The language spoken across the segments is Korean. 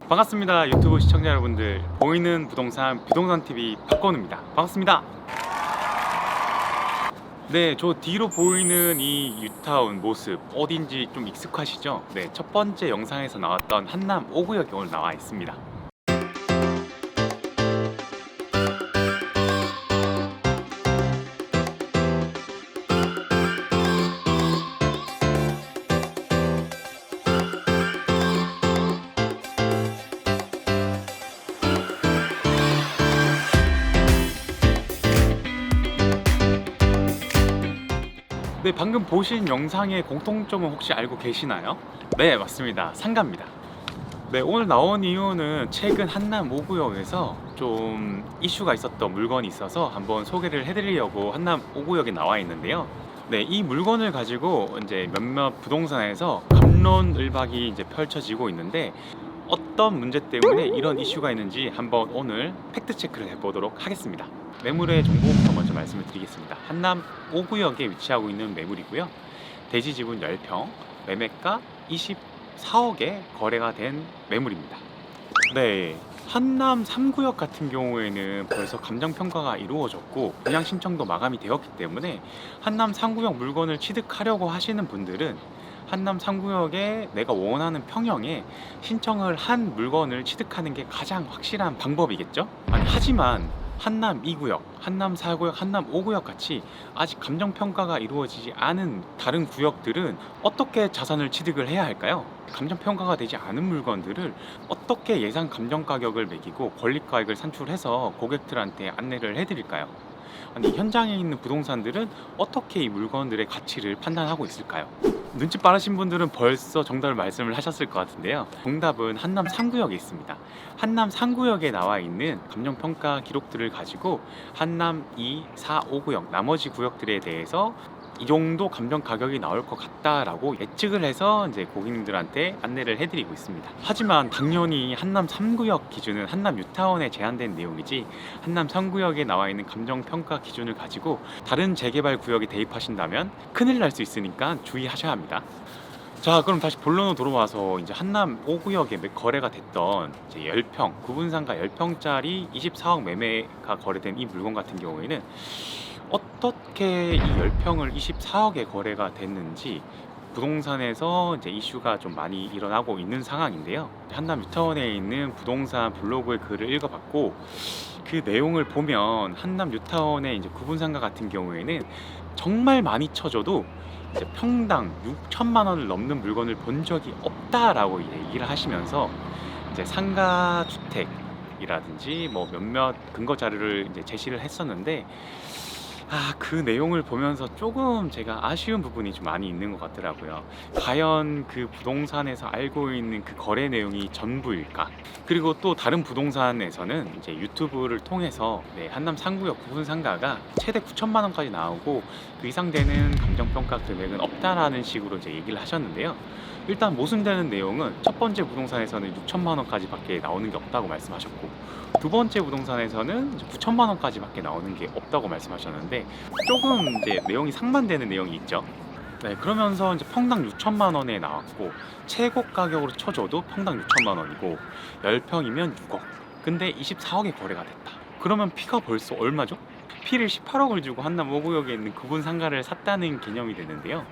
반갑습니다. 유튜브 시청자 여러분들, 보이는 부동산 TV 박건우입니다. 반갑습니다. 네, 저 뒤로 보이는 이 뉴타운 모습 어딘지 좀 익숙하시죠? 네, 첫 번째 영상에서 나왔던 한남 5구역에 오늘 나와 있습니다. 네, 방금 보신 영상의 공통점은 혹시 알고 계시나요? 네, 맞습니다. 상가입니다. 네, 오늘 나온 이유는 최근 한남 5구역에서 좀 이슈가 있었던 물건이 있어서 한번 소개를 해드리려고 한남 5구역에 나와 있는데요. 네, 이 물건을 가지고 이제 몇몇 부동산에서 갑론을박이 이제 펼쳐지고 있는데, 어떤 문제 때문에 이런 이슈가 있는지 한번 오늘 팩트 체크를 해보도록 하겠습니다. 매물의 정보부터 먼저 말씀을 드리겠습니다. 한남 5구역에 위치하고 있는 매물이고요. 대지 지분 10평, 매매가 24억에 거래가 된 매물입니다. 네, 한남 3구역 같은 경우에는 벌써 감정평가가 이루어졌고 분양 신청도 마감이 되었기 때문에 한남 3구역 물건을 취득하려고 하시는 분들은 한남 3구역에 내가 원하는 평형에 신청을 한 물건을 취득하는 게 가장 확실한 방법이겠죠? 하지만 한남 2구역, 한남 4구역, 한남 5구역 같이 아직 감정평가가 이루어지지 않은 다른 구역들은 어떻게 자산을 취득을 해야 할까요? 감정평가가 되지 않은 물건들을 어떻게 예상 감정가격을 매기고 권리가액을 산출해서 고객들한테 안내를 해드릴까요? 현장에 있는 부동산들은 어떻게 이 물건들의 가치를 판단하고 있을까요? 눈치 빠르신 분들은 벌써 정답을 말씀을 하셨을 것 같은데요. 정답은 한남 3구역에 있습니다. 한남 3구역에 나와 있는 감정평가 기록들을 가지고 한남 2, 4, 5구역 나머지 구역들에 대해서 이 정도 감정 가격이 나올 것 같다라고 예측을 해서 이제 고객님들한테 안내를 해드리고 있습니다. 하지만 당연히 한남 3구역 기준은 한남 뉴타운에 제한된 내용이지, 한남 3구역에 나와 있는 감정 평가 기준을 가지고 다른 재개발 구역에 대입하신다면 큰일 날 수 있으니까 주의하셔야 합니다. 자, 그럼 다시 본론으로 돌아와서 이제 한남 5구역에 거래가 됐던 이제 10평, 구분상가 10평짜리 24억 매매가 거래된 이 물건 같은 경우에는 어떻게 이 10평을 24억에 거래가 됐는지 부동산에서 이제 이슈가 좀 많이 일어나고 있는 상황인데요. 한남 뉴타운에 있는 부동산 블로그의 글을 읽어봤고, 그 내용을 보면 한남 뉴타운의 이제 구분상가 같은 경우에는 정말 많이 쳐줘도 이제 평당 6천만 원을 넘는 물건을 본 적이 없다라고 얘기를 하시면서 이제 상가 주택이라든지 뭐 몇몇 근거 자료를 이제 제시를 했었는데, 그 내용을 보면서 조금 제가 아쉬운 부분이 좀 많이 있는 것 같더라고요. 과연 그 부동산에서 알고 있는 그 거래 내용이 전부일까? 그리고 또 다른 부동산에서는 이제 유튜브를 통해서 한남 3구역 구분 상가가 최대 9천만 원까지 나오고 그 이상 되는 감정평가 금액은 없다라는 식으로 이제 얘기를 하셨는데요. 일단 모순되는 내용은 첫 번째 부동산에서는 6천만 원까지 밖에 나오는 게 없다고 말씀하셨고, 두 번째 부동산에서는 9천만 원까지 밖에 나오는 게 없다고 말씀하셨는데, 조금 이제 내용이 상반되는 내용이 있죠. 네, 그러면서 이제 평당 6천만 원에 나왔고 최고 가격으로 쳐줘도 평당 6천만 원이고 10평이면 6억, 근데 24억에 거래가 됐다. 그러면 피가 벌써 얼마죠? 피를 18억을 주고 한남 5구역에 있는 구분 상가를 샀다는 개념이 되는데요.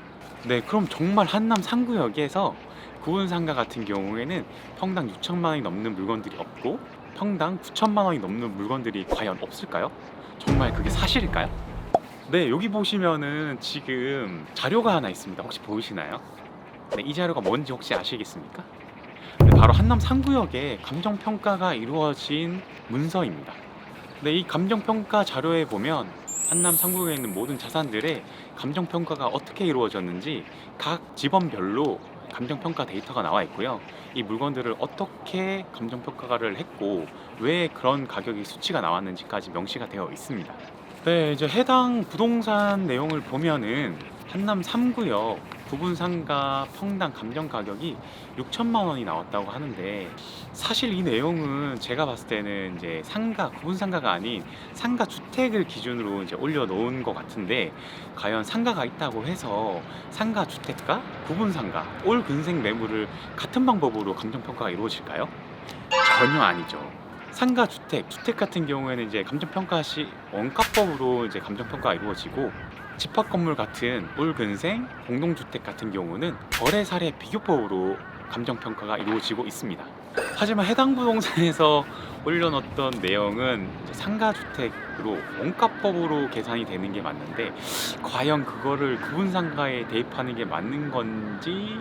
네, 그럼 정말 한남 3구역에서 구분 상가 같은 경우에는 평당 6천만 원이 넘는 물건들이 없고 평당 9천만 원이 넘는 물건들이 과연 없을까요? 정말 그게 사실일까요? 네, 여기 보시면은 지금 자료가 하나 있습니다. 혹시 보이시나요? 네, 이 자료가 뭔지 혹시 아시겠습니까? 네, 바로 한남 3구역에 감정평가가 이루어진 문서입니다. 네, 이 감정평가 자료에 보면 한남 3구역에 있는 모든 자산들의 감정평가가 어떻게 이루어졌는지 각 지번별로 감정평가 데이터가 나와 있고요. 이 물건들을 어떻게 감정평가를 했고 왜 그런 가격이 수치가 나왔는지까지 명시가 되어 있습니다. 네, 이제 해당 부동산 내용을 보면은 한남 3구역 구분 상가 평당 감정 가격이 6천만 원이 나왔다고 하는데, 사실 이 내용은 제가 봤을 때는 이제 상가, 구분 상가가 아닌 상가 주택을 기준으로 이제 올려놓은 것 같은데, 과연 상가가 있다고 해서 상가 주택과 구분 상가, 올 근생 매물을 같은 방법으로 감정 평가가 이루어질까요? 전혀 아니죠. 상가 주택, 주택 같은 경우에는 이제 감정 평가 시 원가법으로 이제 감정 평가가 이루어지고, 집합 건물 같은 올 근생 공동주택 같은 경우는 거래 사례 비교법으로 감정 평가가 이루어지고 있습니다. 하지만 해당 부동산에서 올려놓았던 내용은 이제 상가 주택으로 원가법으로 계산이 되는 게 맞는데, 과연 그거를 구분 상가에 대입하는 게 맞는 건지,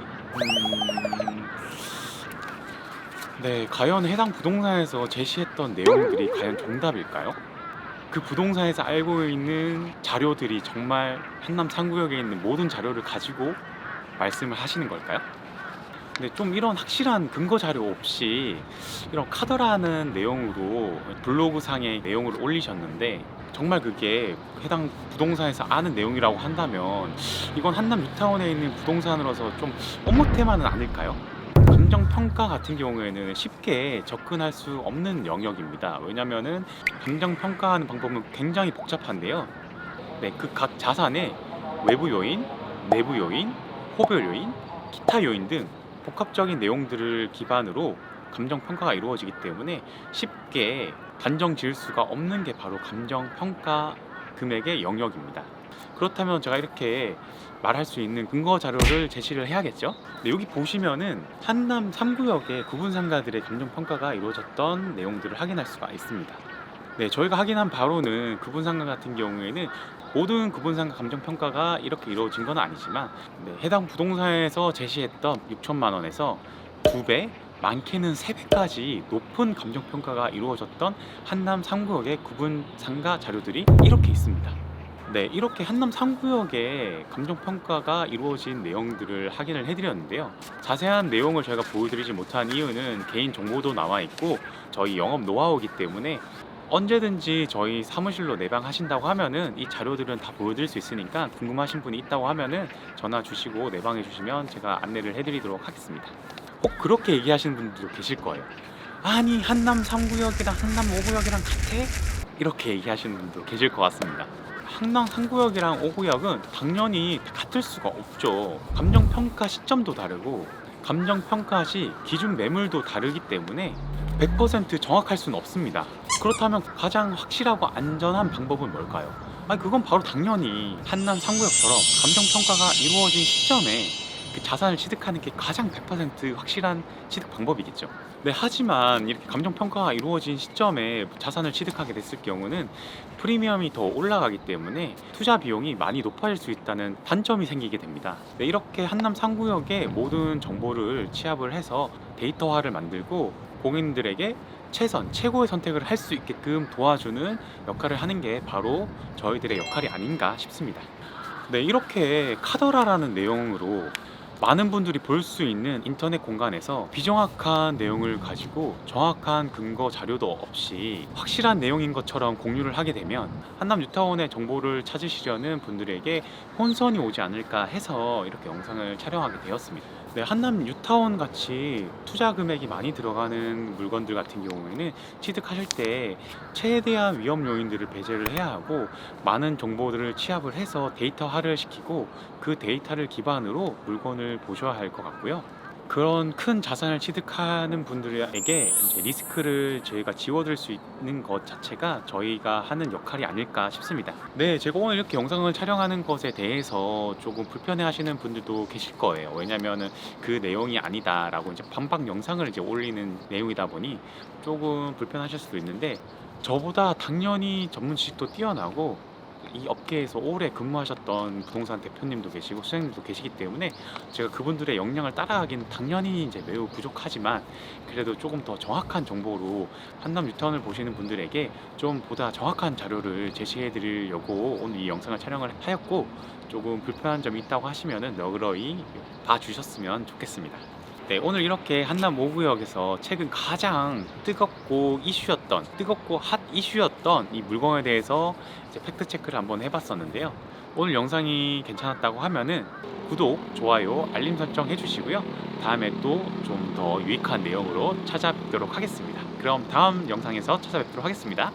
네, 과연 해당 부동산에서 제시했던 내용들이 과연 정답일까요? 그 부동산에서 알고 있는 자료들이 정말 한남 3구역에 있는 모든 자료를 가지고 말씀을 하시는 걸까요? 근데 좀 이런 확실한 근거 자료 없이 이런 카더라는 내용으로 블로그상의 내용을 올리셨는데, 정말 그게 해당 부동산에서 아는 내용이라고 한다면 이건 한남 뉴타운에 있는 부동산으로서 좀 엇못해만은 않을까요? 감정평가 같은 경우에는 쉽게 접근할 수 없는 영역입니다. 왜냐면은 감정평가하는 방법은 굉장히 복잡한데요. 네, 그 각 자산의 외부 요인, 내부 요인, 호별 요인, 기타 요인 등 복합적인 내용들을 기반으로 감정평가가 이루어지기 때문에 쉽게 단정 지을 수가 없는 게 바로 감정평가 금액의 영역입니다. 그렇다면 제가 이렇게 말할 수 있는 근거 자료를 제시를 해야겠죠. 네, 여기 보시면은 한남 3구역의 구분 상가들의 감정 평가가 이루어졌던 내용들을 확인할 수가 있습니다. 네, 저희가 확인한 바로는 구분 상가 같은 경우에는 모든 구분 상가 감정 평가가 이렇게 이루어진 건 아니지만, 네, 해당 부동산에서 제시했던 6천만 원에서 2배, 많게는 3배까지 높은 감정 평가가 이루어졌던 한남 3구역의 구분 상가 자료들이 이렇게 있습니다. 네, 이렇게 한남 3구역의 감정평가가 이루어진 내용들을 확인을 해드렸는데요. 자세한 내용을 저희가 보여드리지 못한 이유는 개인 정보도 나와 있고 저희 영업 노하우이기 때문에, 언제든지 저희 사무실로 내방하신다고 하면은 이 자료들은 다 보여드릴 수 있으니까, 궁금하신 분이 있다고 하면은 전화 주시고 내방해 주시면 제가 안내를 해드리도록 하겠습니다. 꼭 그렇게 얘기하시는 분들도 계실 거예요. 아니, 한남 3구역이랑 한남 5구역이랑 같아? 이렇게 얘기하시는 분도 계실 것 같습니다. 한남 3구역이랑 5구역은 당연히 같을 수가 없죠. 감정평가 시점도 다르고 감정평가 시 기준 매물도 다르기 때문에 100% 정확할 수는 없습니다. 그렇다면 가장 확실하고 안전한 방법은 뭘까요? 그건 바로 당연히 한남 3구역처럼 감정평가가 이루어진 시점에 그 자산을 취득하는 게 가장 100% 확실한 취득 방법이겠죠. 네, 하지만 이렇게 감정평가가 이루어진 시점에 자산을 취득하게 됐을 경우는 프리미엄이 더 올라가기 때문에 투자 비용이 많이 높아질 수 있다는 단점이 생기게 됩니다. 네, 이렇게 한남 3구역의 모든 정보를 취합을 해서 데이터화를 만들고 고객님들에게 최고의 선택을 할 수 있게끔 도와주는 역할을 하는 게 바로 저희들의 역할이 아닌가 싶습니다. 네, 이렇게 카더라라는 내용으로 많은 분들이 볼 수 있는 인터넷 공간에서 비정확한 내용을 가지고 정확한 근거 자료도 없이 확실한 내용인 것처럼 공유를 하게 되면 한남 뉴타운의 정보를 찾으시려는 분들에게 혼선이 오지 않을까 해서 이렇게 영상을 촬영하게 되었습니다. 네, 한남 뉴타운 같이 투자 금액이 많이 들어가는 물건들 같은 경우에는 취득하실 때 최대한 위험 요인들을 배제를 해야 하고, 많은 정보들을 취합을 해서 데이터화를 시키고 그 데이터를 기반으로 물건을 보셔야 할 것 같고요. 그런 큰 자산을 취득하는 분들에게 이제 리스크를 저희가 지워드릴 수 있는 것 자체가 저희가 하는 역할이 아닐까 싶습니다. 네, 제가 오늘 이렇게 영상을 촬영하는 것에 대해서 조금 불편해 하시는 분들도 계실 거예요. 왜냐면은 그 내용이 아니다라고 이제 반박 영상을 이제 올리는 내용이다 보니 조금 불편하실 수도 있는데, 저보다 당연히 전문 지식도 뛰어나고 이 업계에서 오래 근무하셨던 부동산 대표님도 계시고 수행님도 계시기 때문에 제가 그분들의 역량을 따라가기는 당연히 이제 매우 부족하지만, 그래도 조금 더 정확한 정보로 한남 뉴타운을 보시는 분들에게 좀 보다 정확한 자료를 제시해 드리려고 오늘 이 영상을 촬영을 하였고, 조금 불편한 점이 있다고 하시면은 너그러이 봐주셨으면 좋겠습니다. 네, 오늘 이렇게 한남 5구역에서 최근 가장 뜨겁고 핫 이슈였던 이 물건에 대해서 이제 팩트 체크를 한번 해봤었는데요. 오늘 영상이 괜찮았다고 하면은 구독, 좋아요, 알림 설정 해주시고요. 다음에 또 좀 더 유익한 내용으로 찾아뵙도록 하겠습니다. 그럼 다음 영상에서 찾아뵙도록 하겠습니다.